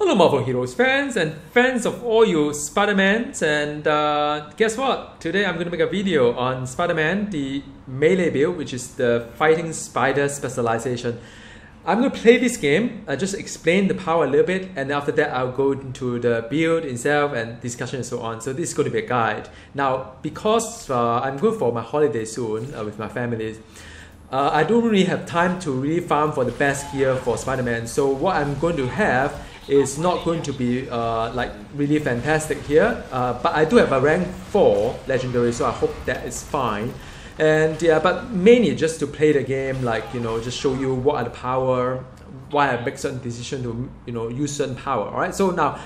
Hello Marvel Heroes fans and fans of all you Spider-Mans, and guess what? Today I'm going to make a video on Spider-Man, the melee build, which is the fighting spider specialization. I'm going to play this game, just explain the power a little bit, and after that I'll go into the build itself and discussion and so on. So this is going to be a guide. Now, because I'm going for my holiday soon with my family, I don't really have time to really farm for the best gear for Spider-Man. So what I'm going to have is not going to be like really fantastic here, but I do have a rank 4 legendary, so I hope that is fine. And yeah, but mainly just to play the game, like, you know, just show you what are the power, why I make certain decision to, you know, use certain power. All right, so now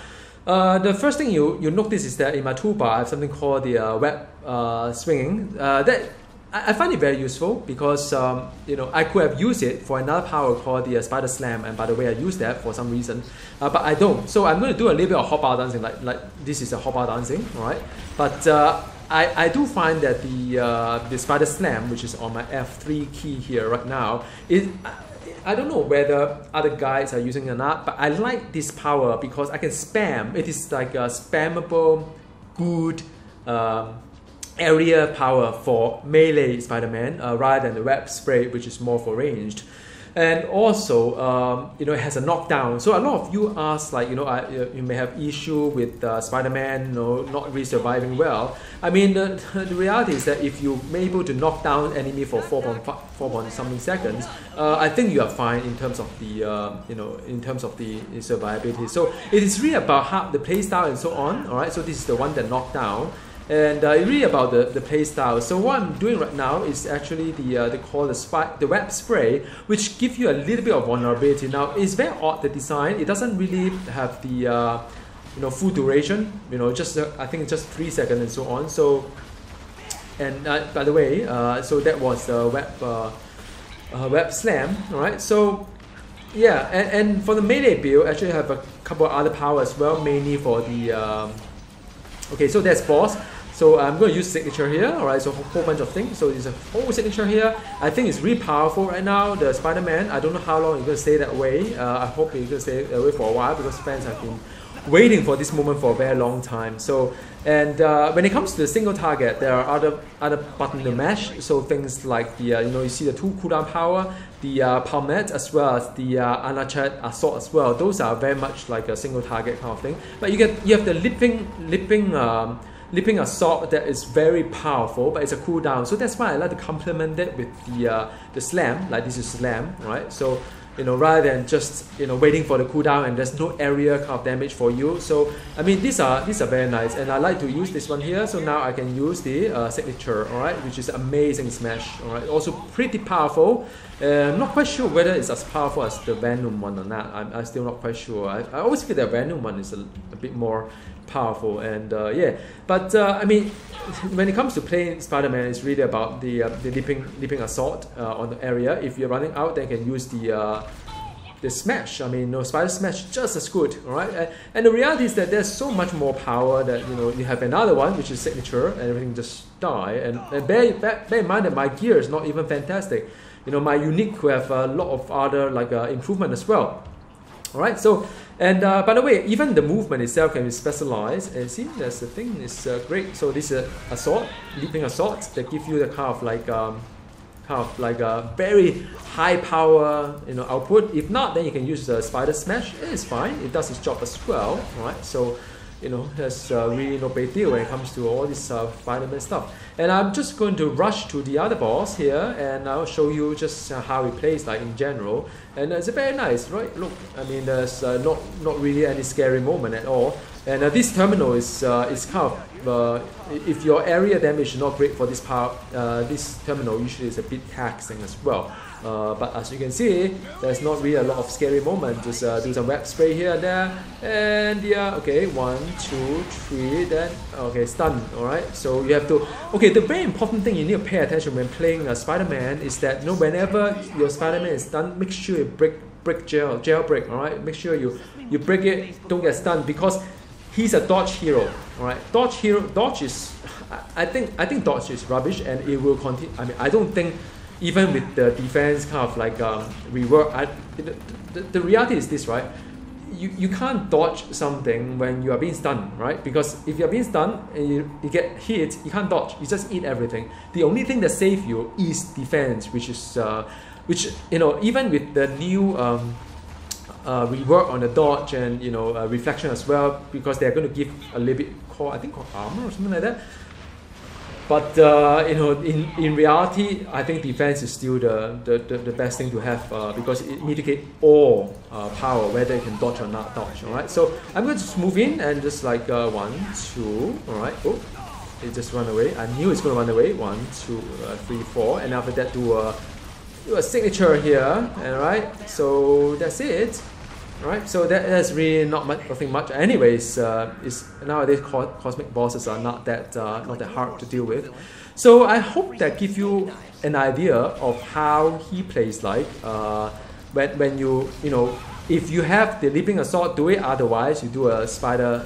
the first thing you notice is that in my toolbar I have something called the web swinging. That I find it very useful because you know, I could have used it for another power called the spider slam, and by the way I use that for some reason, but I don't. So I'm going to do a little bit of hotbar dancing, like this is a hotbar dancing, all right? But I do find that the spider slam, which is on my F3 key here right now, I don't know whether other guys are using it or not, but I like this power because I can spam. It is like a spammable, good area power for melee Spider-Man rather than the web spray, which is more for ranged. And also, you know, it has a knockdown. So a lot of you ask, like, you know, you may have issue with Spider-Man, you know, not really surviving well. I mean, the reality is that if you're able to knock down enemy for 4 something seconds, I think you are fine in terms of the, you know, in terms of the survivability. So it is really about how the playstyle and so on. All right, so this is the one that knocked down. And really about the play style. So what I'm doing right now is actually they call the web spray, which gives you a little bit of vulnerability. Now it's very odd, the design. It doesn't really have the you know, full duration. You know, just I think just 3 seconds and so on. So, and by the way, so that was the web slam. All right. So yeah, and for the melee build, actually I have a couple of other powers as well, mainly for the okay. So that's boss. So I'm going to use signature here, alright, so a whole bunch of things. So there's a whole signature here. I think it's really powerful right now, the Spider-Man. I don't know how long it's going to stay that way. I hope it's going to stay that way for a while because fans have been waiting for this moment for a very long time. So, and when it comes to the single target, there are other buttons to mash. So things like the, you know, you see the 2 cooldown power, the palmet, as well as the unarched assault as well. Those are very much like a single target kind of thing. But you have the leaping assault that is very powerful, but it's a cooldown. So that's why I like to complement it with the slam, like this is slam, right? So, you know, rather than just, you know, waiting for the cooldown and there's no area kind of damage for you. So I mean, these are very nice, and I like to use this one here. So now I can use the signature, all right, which is amazing smash, all right. Also pretty powerful. I'm not quite sure whether it's as powerful as the Venom one or not. I'm still not quite sure. I always feel the Venom one is a bit more powerful, and yeah. But I mean, when it comes to playing Spider-Man, it's really about the leaping assault on the area. If you're running out, then you can use the smash. I mean, no, spider smash just as good, all right. And the reality is that there's so much more power that, you know, you have another one which is signature, and everything just die. And bear in mind that my gear is not even fantastic. You know, my unique could have a lot of other like improvement as well. All right, so, and by the way, even the movement itself can be specialized. And see, that's the thing, it's great. So this is assault, leaping assault, that give you the kind of like a very high power, you know, output. If not, then you can use the spider smash. It's fine, it does its job as well. All right, so, you know, there's really no big deal when it comes to all this Spider-Man stuff. And I'm just going to rush to the other boss here, and I'll show you just how it plays like in general. And it's very nice, right? Look, I mean, there's not really any scary moment at all. And this terminal is kind of, if your area damage is not great for this power, this terminal usually is a bit taxing as well. But as you can see, there's not really a lot of scary moments. Just do some web spray here and there, and yeah, okay, 1, 2, 3, then okay, stun. All right, so you have to. Okay, the very important thing you need to pay attention when playing Spider-Man is that, you know, whenever your Spider-Man is stunned, make sure you break jailbreak. All right, make sure you break it, don't get stunned, because he's a dodge hero. All right, dodge is, I think dodge is rubbish, and it will continue. I mean, I don't think, even with the defense kind of like rework, the reality is this, right? you can't dodge something when you are being stunned, right? Because if you're being stunned and you get hit, you can't dodge. You just eat everything. The only thing that saves you is defense, which is which, you know, even with the new rework on the dodge and, you know, reflection as well, because they're going to give a little bit called, I think, called armor or something like that. But you know, in reality, I think defense is still the best thing to have, because it mitigates all power, whether you can dodge or not dodge. All right, so I'm going to just move in and just like 1, 2. All right, oh, it just ran away. I knew it's going to run away. 1, 2, 3, 4, and after that do a signature here. All right, so that's it. Right, so that's really nothing much. Anyways, nowadays cosmic bosses are not that hard to deal with. So I hope that gives you an idea of how he plays like. When you know, if you have the leaping assault, do it. Otherwise, you do a spider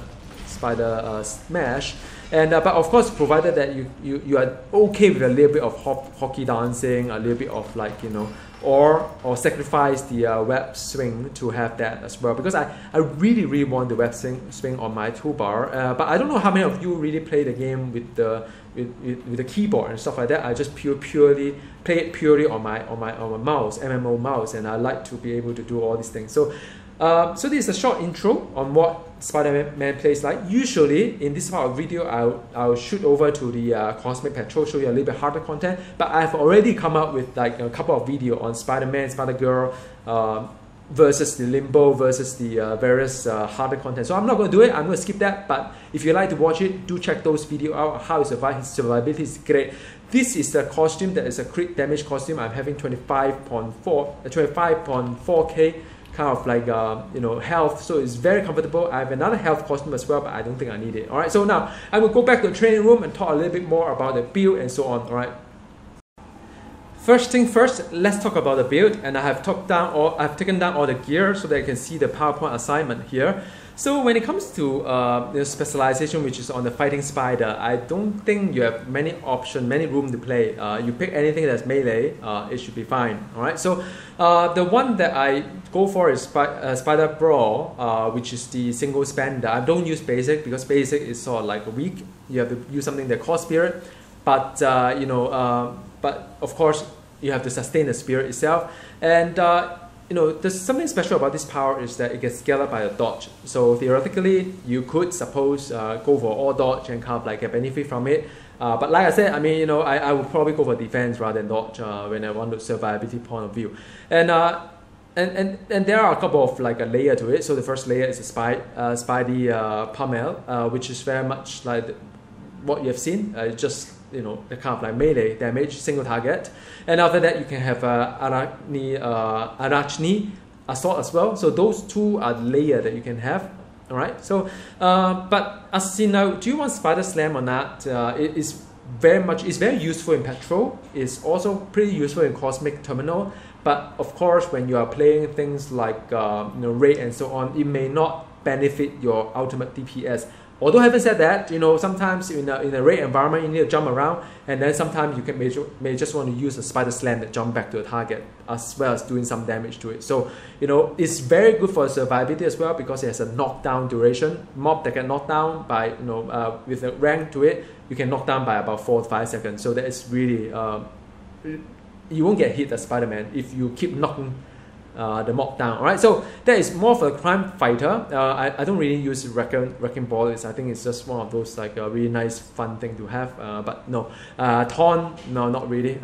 smash. And but of course, provided that you are okay with a little bit of hockey dancing, a little bit of like, you know, or sacrifice the web swing to have that as well, because I really want the web swing on my toolbar, but I don't know how many of you really play the game with the keyboard and stuff like that. I just purely play it purely on my mouse, MMO mouse, and I like to be able to do all these things. So so this is a short intro on what Spider-Man plays like. Usually in this part of video, I'll shoot over to the Cosmic Patrol, show you a little bit harder content, but I've already come up with like a couple of videos on Spider-Man, Spider-Girl, versus the Limbo, versus the various harder content. So I'm not going to do it, I'm going to skip that, but if you like to watch it, do check those videos out. How he survives, his survivability is great. This is the costume that is a crit damage costume. I'm having 25.4k kind of like you know, health, so it's very comfortable. I have another health costume as well, but I don't think I need it. All right, so now I will go back to the training room and talk a little bit more about the build and so on. All right. First thing first, let's talk about the build, and I've taken down all the gear so that you can see the PowerPoint assignment here. So when it comes to the specialization, which is on the fighting spider, I don't think you have many options, many room to play. You pick anything that's melee, it should be fine. All right. So the one that I go for is Spider Brawl, which is the single spender. I don't use basic because basic is sort of like weak. You have to use something that calls spirit, but you know, but of course you have to sustain the spirit itself. And you know, there's something special about this power is that it gets scaled up by a dodge. So theoretically, you could suppose go for all dodge and kind of like get benefit from it. But like I said, I mean, you know, I would probably go for defense rather than dodge when I want the survivability point of view. And there are a couple of like a layer to it. So the first layer is a Spidey pummel, which is very much like what you have seen. Just, you know, the kind of like melee damage, single target. And after that, you can have Arachne assault as well. So those two are the layer that you can have. All right. So, but as you know, do you want Spider Slam or not? It is very useful in Patrol. It's also pretty useful in Cosmic Terminal. But of course, when you are playing things like you know, Raid and so on, it may not benefit your ultimate DPS. Although having said that, you know, sometimes in a raid environment, you need to jump around, and then sometimes you may just want to use a Spider Slam that jump back to a target, as well as doing some damage to it. So, you know, it's very good for survivability as well, because it has a knockdown duration. Mob that get knocked down by, you know, with a rank to it, you can knock down by about 4 to 5 seconds. So that is really, you won't get hit as Spider-Man if you keep knocking the mob down. Alright, so that is more for a crime fighter. I don't really use wrecking ball. I think it's just one of those like a really nice fun thing to have, but no. Taunt, no, not really.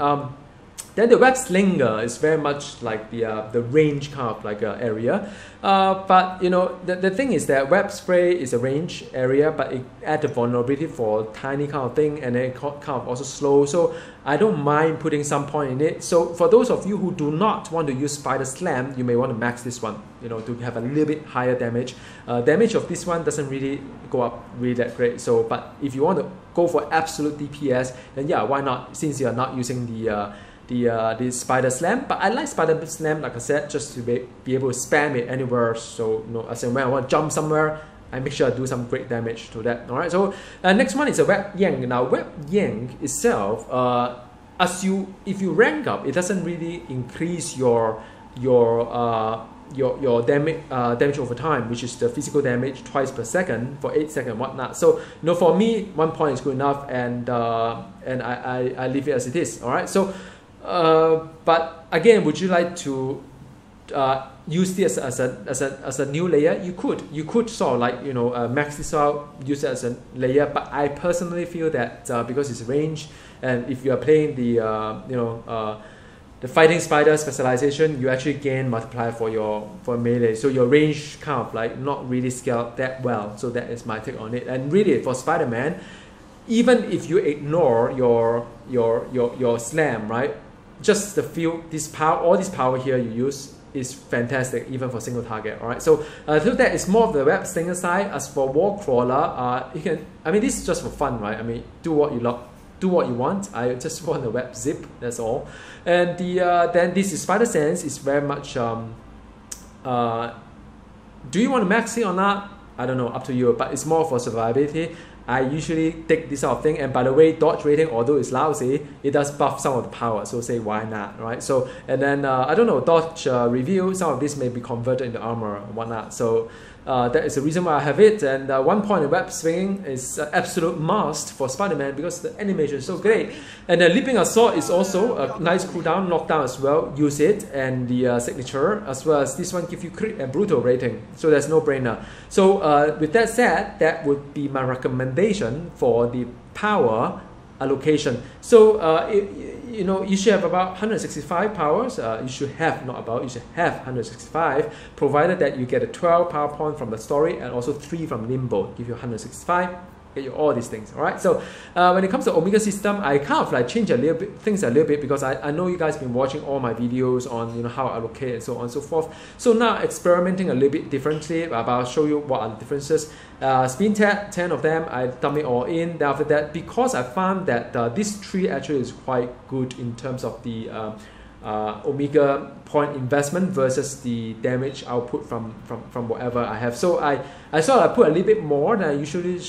Then the web slinger is very much like the range kind of like area, but you know, the thing is that web spray is a range area, but it adds the vulnerability for tiny kind of thing, and then it kind of also slow. So I don't mind putting some point in it. So for those of you who do not want to use Spider Slam, you may want to max this one, you know, to have a little bit higher damage. Damage of this one doesn't really go up really that great. So, but if you want to go for absolute DPS, then yeah, why not? Since you are not using the Spider Slam, but I like Spider Slam, like I said, just to be able to spam it anywhere. So, you know, as in when I want to jump somewhere, I make sure I do some great damage to that. All right. So next one is a Web Yank. Now, Web Yank itself, if you rank up, it doesn't really increase your your damage over time, which is the physical damage twice per second for 8 seconds, whatnot. So for me, 1 point is good enough, and I leave it as it is. All right. So, but again, would you like to use this as a new layer? You could sort of like max this out, use it as a layer. But I personally feel that because it's range, and if you are playing the fighting spider specialization, you actually gain multiplier for melee. So your range kind of like not really scaled that well. So that is my take on it. And really for Spider-Man, even if you ignore your slam, right? Just the all this power here you use is fantastic even for single target. All right. So that is more of the web slinger side. As for wall crawler, you can. I mean, this is just for fun, right? I mean, do what you love. Do what you want. I just want a web zip, that's all. And then this is Spider Sense is very much do you want to max it or not? I don't know, up to you, but it's more for survivability. I usually take this sort of thing, and by the way, dodge rating, although it's lousy, it does buff some of the power, so say why not, right? So, and then I don't know, dodge review, some of this may be converted into armor or whatnot. So that is the reason why I have it. And 1 point in web swinging is an absolute must for Spider-Man because the animation is so great. And the leaping assault is also a nice cooldown, knockdown as well. Use it, and the signature as well as this one give you crit and brutal rating. So that's no brainer. So with that said, that would be my recommendation for the power allocation. So you should have about 165 powers. You should have 165, provided that you get a 12 power point from the story and also 3 from Limbo, give you 165. Get you all these things. All right. So when it comes to Omega system, I kind of like change things a little bit because I know you guys been watching all my videos on how I allocate and so on and so forth. So now experimenting a little bit differently, but I'll show you what are the differences. Spin tap, 10 of them, I dump it all in. Then after that, because I found that this tree actually is quite good in terms of the Omega point investment versus the damage output from whatever I have. So I sort of put a little bit more than I usually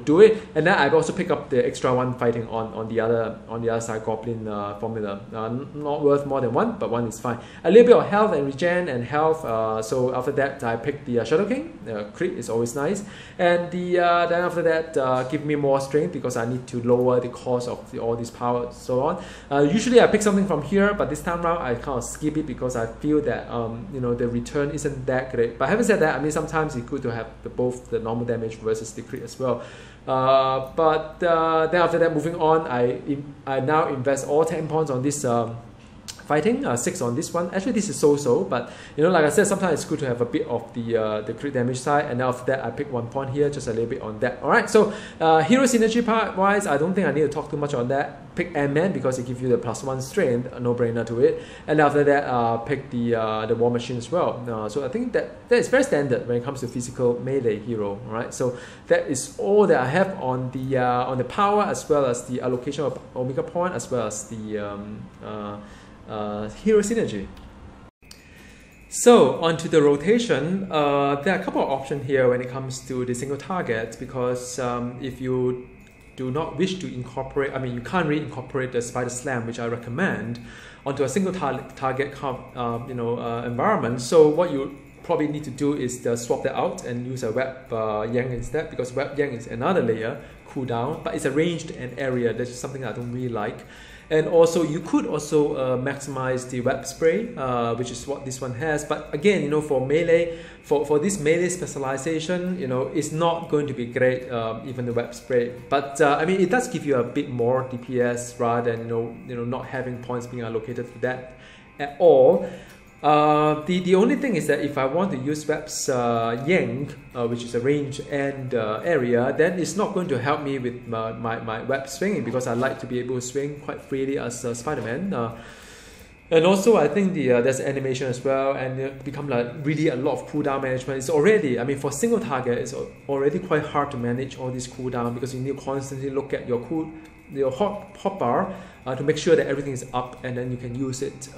do it, and then I also pick up the extra one fighting on the other side goblin formula. Not worth more than 1, but 1 is fine. A little bit of health and regen and health. So after that, I pick the Shadow King. Crit is always nice, and then after that, give me more strength because I need to lower the cost of all this power and so on. Usually I pick something from here, but this time around I kind of skip it because I feel that the return isn't that great. But having said that, I mean sometimes it's good to have both the normal damage versus the crit as well. But then after that, moving on, I now invest all 10 points on this fighting, 6 on this one. Actually, this is so-so, but like I said, sometimes it's good to have a bit of the crit damage side. And then after that, I pick 1 point here, just a little bit on that. All right. So hero synergy part wise, I don't think I need to talk too much on that. Pick Ant-Man because it gives you the +1 strength, a no-brainer to it. And after that, pick the War Machine as well. So I think that is very standard when it comes to physical melee hero. All right. So that is all that I have on the power as well as the allocation of Omega point as well as the hero synergy. So onto the rotation, there are a couple of options here when it comes to the single target because if you do not wish to incorporate, I mean you can't really incorporate the Spider Slam, which I recommend, onto a single target environment. So what you probably need to do is swap that out and use a Web Yang instead, because Web Yang is another layer cooldown, but it's arranged in area. That's something I don't really like. And also you could also maximize the web spray, which is what this one has. But again, for melee, for this melee specialization, it's not going to be great, even the web spray. But I mean, it does give you a bit more DPS rather than not having points being allocated to that at all. The only thing is that if I want to use Web's Yang, which is a range and area, then it's not going to help me with my web swinging because I like to be able to swing quite freely as Spider-Man. And also I think there's animation as well, and it become like really a lot of cooldown management. It's already, I mean for single target, it's already quite hard to manage all this cooldown because you need to constantly look at your hotbar to make sure that everything is up and then you can use it,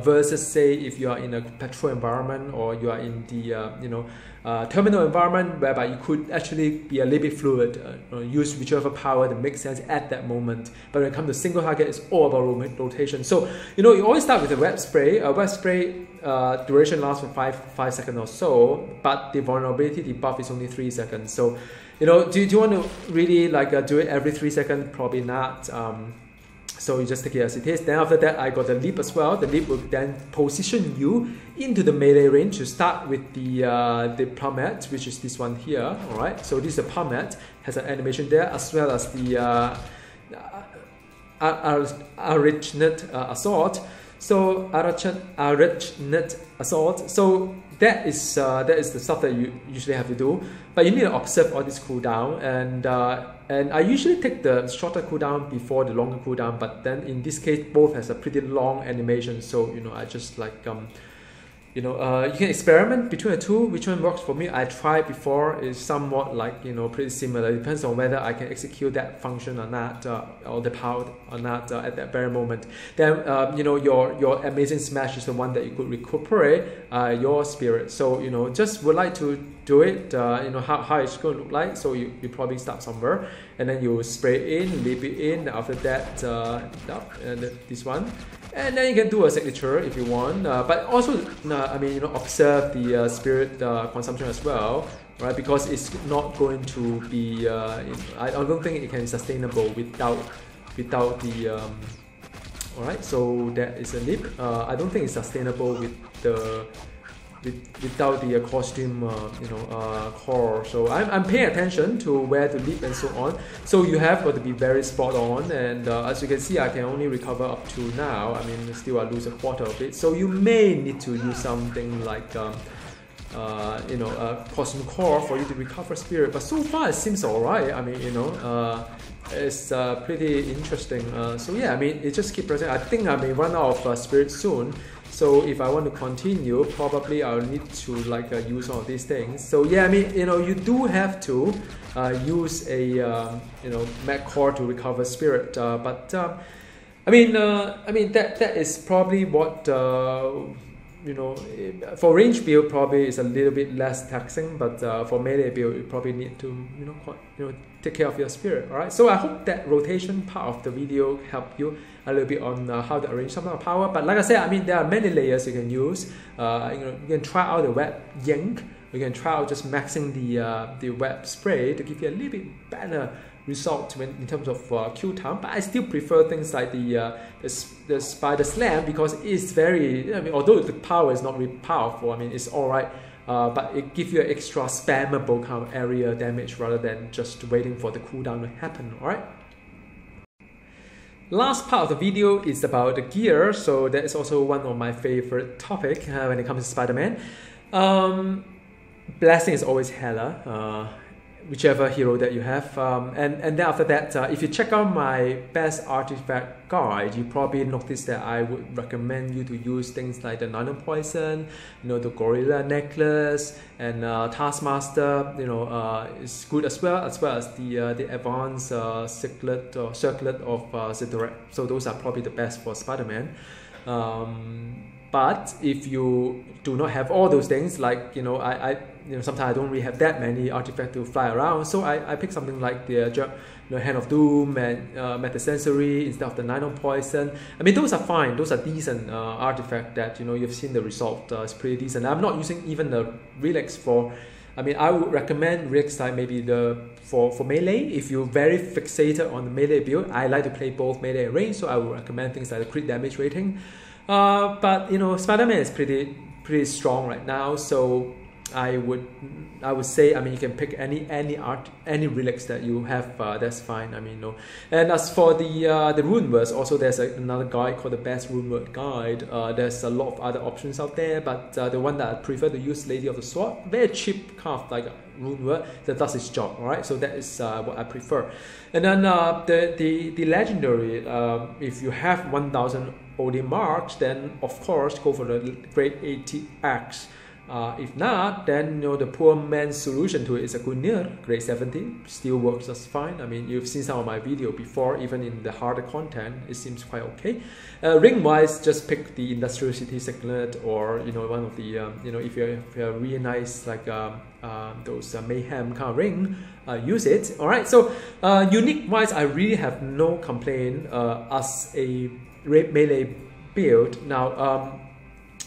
versus say if you are in a patrol environment or you are in the terminal environment whereby you could actually be a little bit fluid, use whichever power that makes sense at that moment. But when it comes to single target, it's all about rotation. So you always start with a web spray. Web spray duration lasts for 5 seconds or so, but the vulnerability debuff is only 3 seconds. So, you know, do you want to really like do it every 3 seconds? Probably not. So you just take it as it is. Then after that, I got the leap as well. The leap will then position you into the melee range to start with the plummet, which is this one here. All right. So this is a plummet, has an animation there, as well as the Arachnet assault. So Arachnet assault. So that is the stuff that you usually have to do. But you need to observe all this cooldown, and I usually take the shorter cooldown before the longer cooldown. But then in this case, both has a pretty long animation. So you know, I just like you can experiment between the two. Which one works for me? I tried before. Is somewhat like, you know, pretty similar. It depends on whether I can execute that function or not, or the power or not at that very moment. Then you know, your amazing smash is the one that you could recuperate your spirit. So you know, just would like to do it. You know how it's going to look like. So you probably start somewhere, and then you spray it in, leap it in. After that, this one. And then you can do a signature if you want, but also, I mean, you know, observe the spirit consumption as well, right? Because it's not going to be. I don't think it can be sustainable without the. All right, so that is a leap. I don't think it's sustainable with the. Without the costume, core. So I'm paying attention to where to leap and so on. So you have got to be very spot on, and as you can see, I can only recover up to now. I mean, still I lose a quarter of it. So you may need to use something like costume core for you to recover spirit. But so far it seems alright. I mean, you know, it's pretty interesting. So yeah, I mean, it just keep pressing. I think I may run out of spirit soon. So if I want to continue, probably I'll need to like use all of these things. So yeah, I mean, you know, you do have to use a Mac core to recover spirit. I mean that is probably what for range build probably is a little bit less taxing, but for melee build you probably need to take care of your spirit. All right. So I hope that rotation part of the video helped you a little bit on how to arrange some of the power. But like I said, I mean, there are many layers you can use. You can try out the web yank. You can try out just maxing the web spray to give you a little bit better result in terms of kill time. But I still prefer things like the spider slam, because it's very, I mean, although the power is not really powerful, I mean, it's alright. But it gives you an extra spammable kind of area damage rather than just waiting for the cooldown to happen. Alright. Last part of the video is about the gear, so that is also one of my favorite topic when it comes to Spider-Man. Blasting is always hella, whichever hero that you have, and then after that, if you check out my best artifact guide, you probably notice that I would recommend you to use things like the Nano Poison, the Gorilla Necklace, and Taskmaster. Is good as well as the Advanced Circlet of Zithorek. So those are probably the best for Spider-Man. But if you do not have all those things, like sometimes I don't really have that many artifacts to fly around, so I pick something like the Hand of Doom and Metasensory instead of the Nano Poison. I mean, those are fine, those are decent artifacts that you've seen the result. It's pretty decent. I'm not using even the relics for. I mean, I would recommend relics like maybe for melee. If you're very fixated on the melee build, I like to play both melee and range, so I would recommend things like the crit damage rating. But Spider-Man is pretty strong right now, so I would say, I mean, you can pick any relics that you have. That's fine. I mean, And as for the rune words, also there's another guide called the Best Rune Word Guide. There's a lot of other options out there, but the one that I prefer to use, Lady of the Sword, very cheap kind of like rune word that does its job. All right, so that is what I prefer. And then the legendary, if you have 1000 OD marks, then of course go for the grade 80X. If not, then the poor man's solution to it is a Gungnir, grade 70, still works just fine. I mean, you've seen some of my video before, even in the harder content, it seems quite okay. Ring wise, just pick the Industrial City Signet, or one of the if you have really nice like those mayhem kind of ring, use it. All right. So unique wise, I really have no complaint as a melee build. Now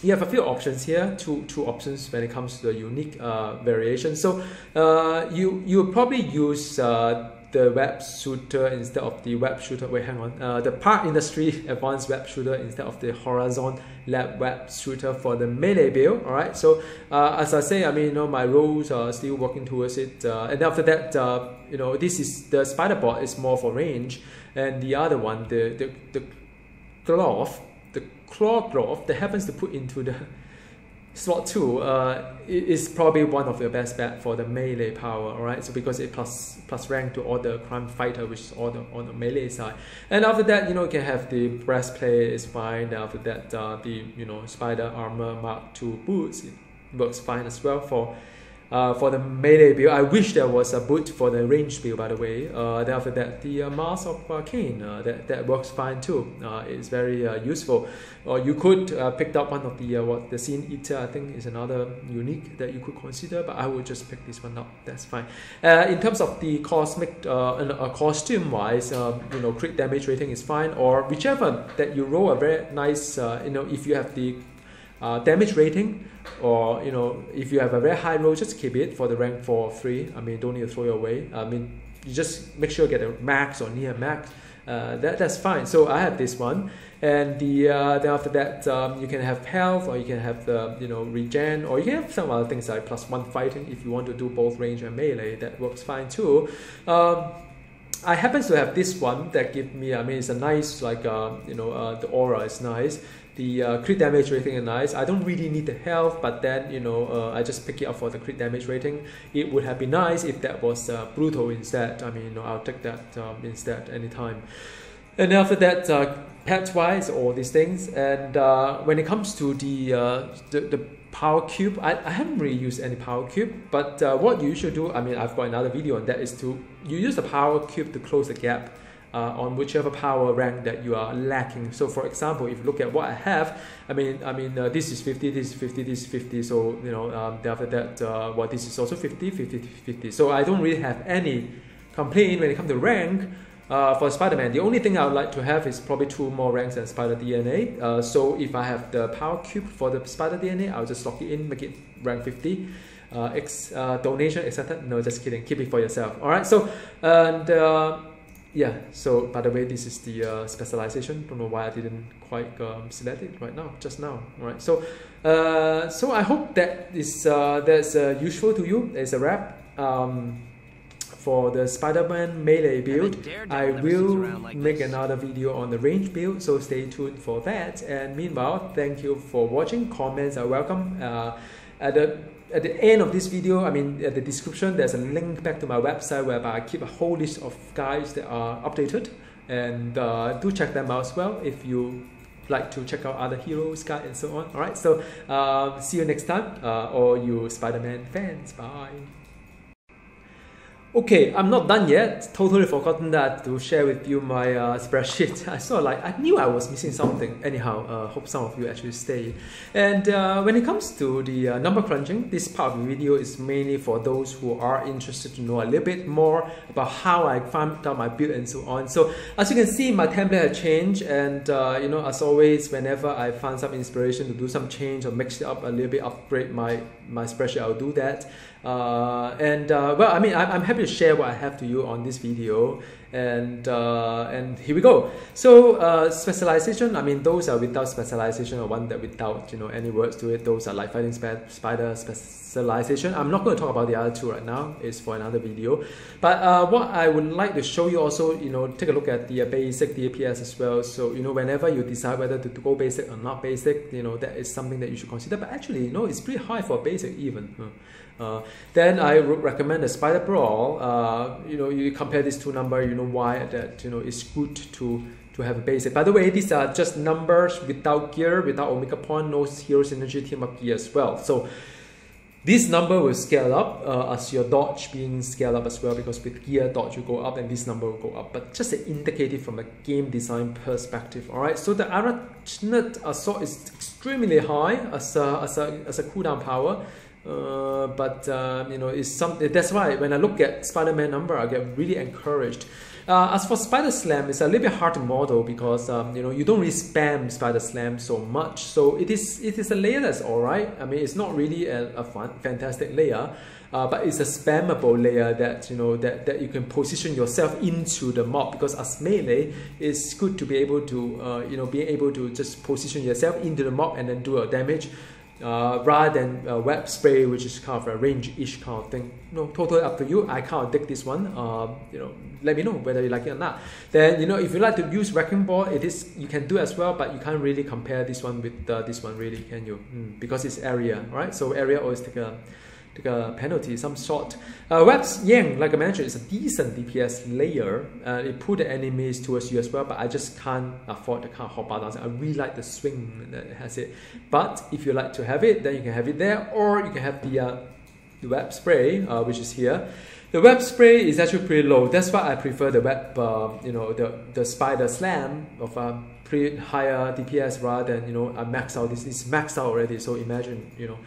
you have a few options here, two options when it comes to the unique variation. So you probably use the web shooter instead of the web shooter. Wait, hang on. The Park Industry Advanced Web Shooter instead of the Horizon Lab Web Shooter for the melee build. All right. So as I say, I mean, my roles are still working towards it. And after that, this is the spider bot is more for range, and the other one, the claw glove that happens to put into the slot 2 is probably one of your best bet for the melee power, alright? So because it plus rank to all the crime fighter, which is all on the melee side. And after that, you can have the breastplate is fine. And after that, the spider armor Mark 2 boots, it works fine as well for the melee build. I wish there was a boot for the range build, by the way. Then after that, the Mask of Cain, that works fine too. It's very useful. Or you could pick up one of the Scene Eater. I think is another unique that you could consider, but I would just pick this one up. That's fine. In terms of the cosmic costume wise, crit damage rating is fine, or whichever that you roll a very nice. If you have the damage rating, or if you have a very high roll, just keep it for the rank 4 or 3. I mean, don't need to throw it away. I mean, you just make sure you get a max or near max. That's fine. So I have this one, and then after that, you can have health, or you can have the regen, or you can have some other things like +1 fighting if you want to do both range and melee. That works fine too. I happen to have this one that give me. I mean, it's a nice the aura is nice. The crit damage rating is nice. I don't really need the health, but then I just pick it up for the crit damage rating. It would have been nice if that was brutal instead. I mean, I'll take that instead anytime. And after that, pet wise, all these things. And when it comes to the power cube, I haven't really used any power cube. But what you should do, I mean, I've got another video on that, is you use the power cube to close the gap on whichever power rank that you are lacking. So for example, if you look at what I have, I mean this is 50, this is 50, this is 50. So after that, this is also 50, 50, 50. So I don't really have any complaint when it comes to rank for Spider-Man. The only thing I would like to have is probably 2 more ranks than Spider DNA. So if I have the power cube for the Spider DNA, I'll just lock it in, make it rank 50. Donation, etc. No, just kidding. Keep it for yourself. All right. So yeah, so by the way, this is the specialization. Don't know why I didn't quite select it right now, just now. All right, so I hope that is that's useful to you. It's a wrap for the Spider-Man melee build. I will make another video on the range build, so stay tuned for that. And meanwhile, thank you for watching. Comments are welcome. At the end of this video, I mean, at the description, there's a link back to my website whereby I keep a whole list of guides that are updated, and do check them out as well if you like to check out other heroes, guides, and so on. All right, so see you next time, all you Spider-Man fans. Bye. Okay, I'm not done yet. Totally forgotten that to share with you my spreadsheet. I knew I was missing something. Anyhow, hope some of you actually stay. And when it comes to the number crunching, this part of the video is mainly for those who are interested to know a little bit more about how I farmed out my build and so on. So as you can see, my template has changed, and as always, whenever I find some inspiration to do some change or mix it up a little bit, upgrade my spreadsheet, I'll do that. Well, I mean, I'm happy to share what I have to you on this video, and here we go. So specialization, I mean, those are without specialization, or one that without any words to it. Those are like fighting spider specialization. I'm not going to talk about the other two right now. It's for another video. But what I would like to show you also, take a look at the basic DPS as well. So whenever you decide whether to go basic or not basic, that is something that you should consider. But actually, it's pretty high for basic even. Then I would recommend the Spider Brawl. You compare these two numbers, why that it's good to have a basic. By the way, these are just numbers without gear, without Omega Point, no hero synergy team up gear as well. So this number will scale up as your dodge being scaled up as well, because with gear dodge you go up and this number will go up. But just indicative from a game design perspective. Alright, so the Arachnid Assault is extremely high as a cooldown power. But you know, it's something. That's why when I look at Spider-Man number, I get really encouraged. As for Spider Slam, it's a little bit hard to model because you know, you don't really spam Spider Slam so much. So it is a layer that's alright. I mean, it's not really a fantastic layer, but it's a spammable layer that, you know, that you can position yourself into the mob, because as melee, it's good to be able to you know, being able to just position yourself into the mob and then do a damage. Rather than web spray, which is kind of a range-ish kind of thing. No, totally up to you. I kind of dig this one. You know, let me know whether you like it or not. Then, you know, if you like to use wrecking ball, you can do as well, but you can't really compare this one with this one, really, can you? Because it's area, right? So area always take a penalty, some sort. Web's Yang, like I mentioned, is a decent DPS layer. It put the enemies towards you as well, but I just can't afford the kind of hot bar dance. I really like the swing that it has it. But if you like to have it, then you can have it there, or you can have the web spray, which is here. The web spray is actually pretty low. That's why I prefer the web, you know, the Spider Slam of a pretty higher DPS rather than, you know, a max out. This is maxed out already, so imagine, you know.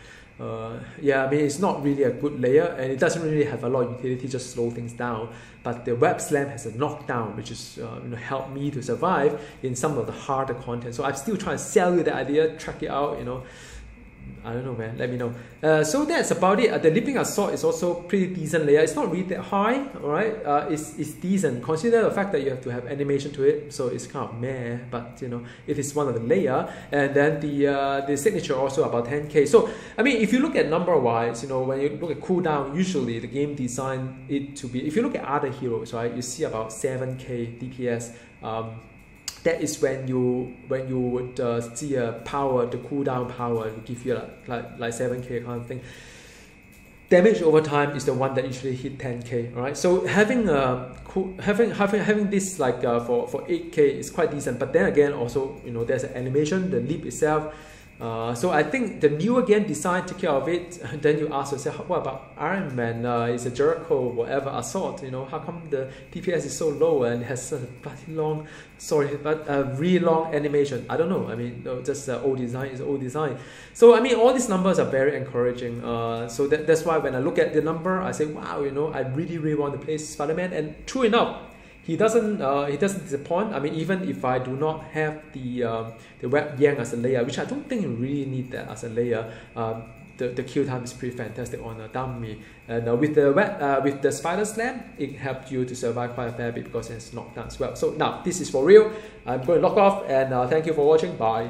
Yeah, I mean, it's not really a good layer, and it doesn't really have a lot of utility, just slow things down. But the web slam has a knockdown, which is you know, helped me to survive in some of the harder content. So I'm still trying to sell you the idea, track it out, you know. I don't know, man. Let me know. So that's about it. The Leaping Assault is also pretty decent layer. It's not really that high, alright? It's decent. Consider the fact that you have to have animation to it, so it's kind of meh, but you know, it is one of the layer. And then the signature also about 10k. So I mean, if you look at number wise, you know, when you look at cooldown, usually the game design it to be. If you look at other heroes, right, you see about 7k DPS. That is when you would see a power, the cooldown power will give you like 7k kind of thing. Damage over time is the one that usually hit 10k. All right, so having having this like for 8k is quite decent. But then again, also, you know, there's an animation, the leap itself. So I think the new again design take care of it. Then you ask yourself, what about Iron Man? Is a Jericho whatever assault? You know, how come the DPS is so low and has such a bloody long, really long animation? I don't know. I mean, just old design is old design. So I mean, all these numbers are very encouraging. So that's why when I look at the number, I say, wow, you know, I really want to play Spider-Man. And true enough, he doesn't disappoint. I mean, even if I do not have the web yang as a layer, which I don't think you really need that as a layer, the kill time is pretty fantastic on Dummy. And with the Spider Slam, it helped you to survive quite a fair bit because it's knocked down as well. So now this is for real. I'm going to log off, and thank you for watching. Bye.